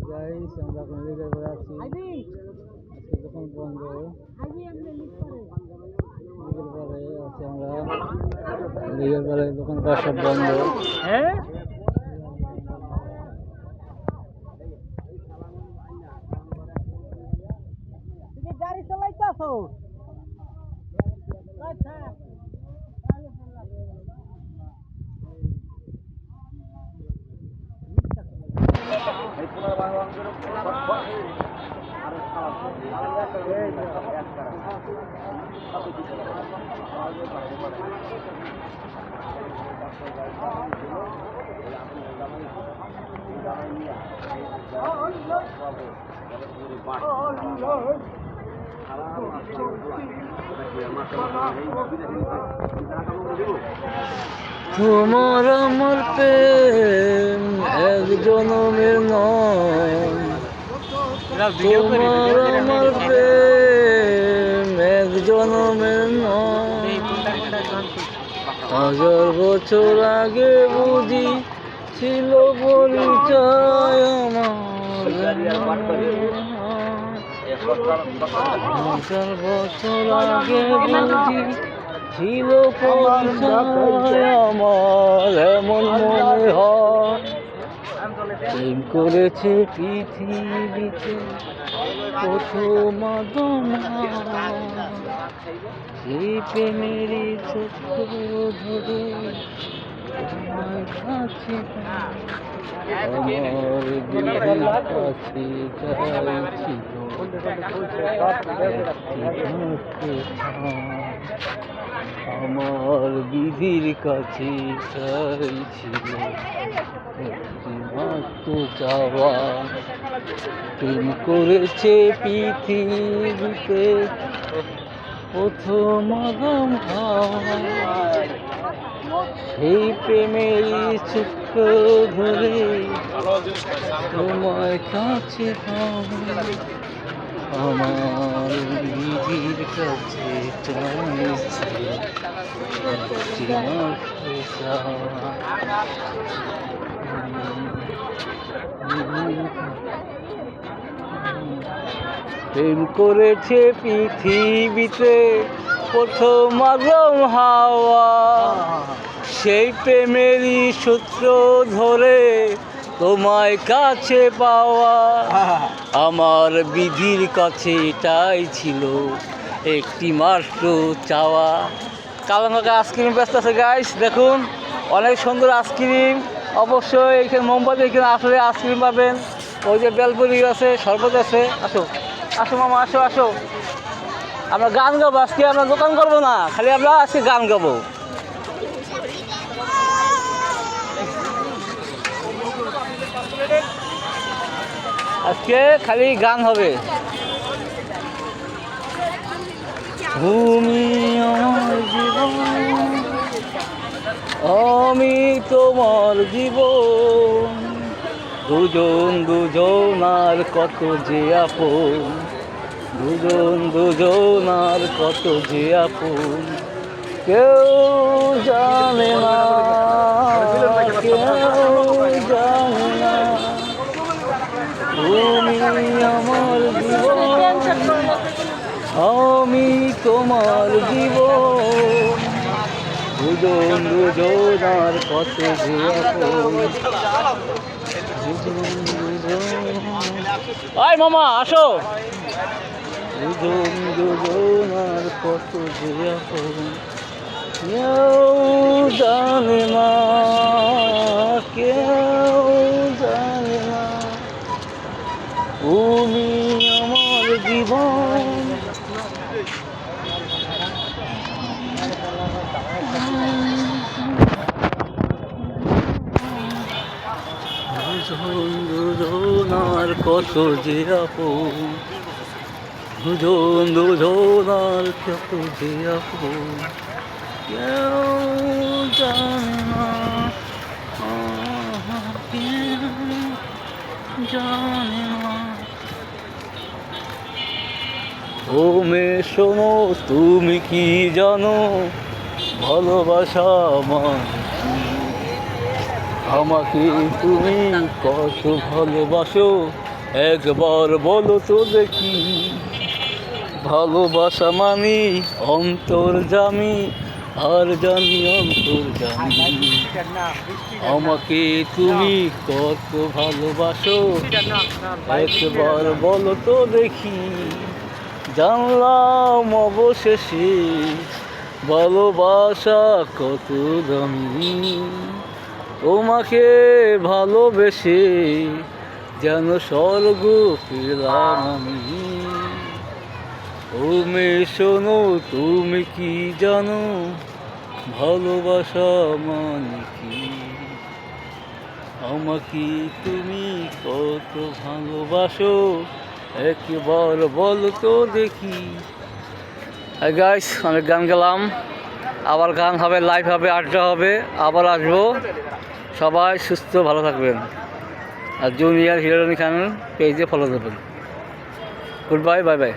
Guys আমরা এখন লিগের পরে আছি, আজকে দোকান বন্ধ। লিগের পরে আছি আমরা, লিগের পরে দোকান পাশ সব বন্ধ। হ্যাঁ গাড়ি চালাইতেছো? তোমার আমার প্রেম এক জনমের নয়, তোমার আমার প্রেম এক জনমের নয়। 1000 বছর আগে বুঝি ছিল পরিচয় আমার, 1000 বছর আগে বুঝি ছিল পরিচয় আমার। এমন মনে হয় প্রেম করেছে পৃথিবীতে প্রথম আদম, সেই প্রেমেরই চক্র ধরে তোমার কাছে আমার দিদির কাছে আমার বিধির কাছে চাইছিল একটিমাত্র চাওয়া। প্রেম করেছে পৃথিবীতে প্রথম আদম হাওয়া, সেই প্রেমের চক্র ধরে তোমার কাছে আমার বিধির কাছে চাইছি একটিমাত্র চাওয়া। প্রেম করেছে পৃথিবীতে প্রথম আদম হাওয়া, সেই প্রেমেরই সূত্র ধরে তোমায় কাছে পাওয়া। আমার বিধির কাছে এটাই ছিল একটি মাত্র চাওয়া। কালাঙ্গা আইসক্রিম ব্যস্ত আছে গাইস, দেখুন অনেক সুন্দর আইসক্রিম। অবশ্যই এখানে মোমবাতি, এখানে আসলে আইসক্রিম পাবেন। ওই যে বেলপুরি আছে, শরবত আছে। আসো আসো মামা, আসো আসো। আমরা গান গাবো আজকে, আমরা দোকান করবো না, খালি আমরা আজকে গান গাবো। আজকে খালি গান হবে। তুমি আমার জীবন, আমি তোমার জীবন, দুজন দুজন আর কত যে আপন, দুজন দুজন আর কত যে আপন। কেউ জানে না, কেউ জানে না, তুমি আমার জীবন, আমি তোমার জীবন, দুজন দুজন আর কত যে আপন, দুজন দুজন। আয় মামা আসো। দুজন দুজন আর কত যে আপন, কেউ জানে না, কেউ জানে না, তুমি আমার জীবন। দুজন দুজন আর কত যে আপন, দুজন দুজন আর কত যে আপন, কেউ জানে না, কেউ জানে না। ও মেয়ে শোনো, তুমি কি জানো ভালোবাসা আমার? আমাকে তুমি কত ভালোবাসো একবার বলো তো দেখি। ভালোবাসা মানি অন্তর্যামী, আর জানি অন্তর্যামী। আমাকে তুমি কত ভালোবাসো একবার বলো তো দেখি। জানলাম অবশেষে ভালোবাসা কত দামি। তোমাকে ভালোবেসে যেন স্বর্গ পেলাম আমি। ও মেয়ে শোনো, তুমি কি জানো ভালোবাসা মানে কি? আমাকে তুমি কত ভালোবাসো একবার বলো তো দেখি। গাইস, অনেক গান গেলাম, আবার গান হবে, লাইভ হবে, আড্ডা হবে, আবার আসবো। সবাই সুস্থ ভালো থাকবেন, আর জুনিয়র হিরোইন খান পেজে ফলো দেবেন। Good bye, bye bye.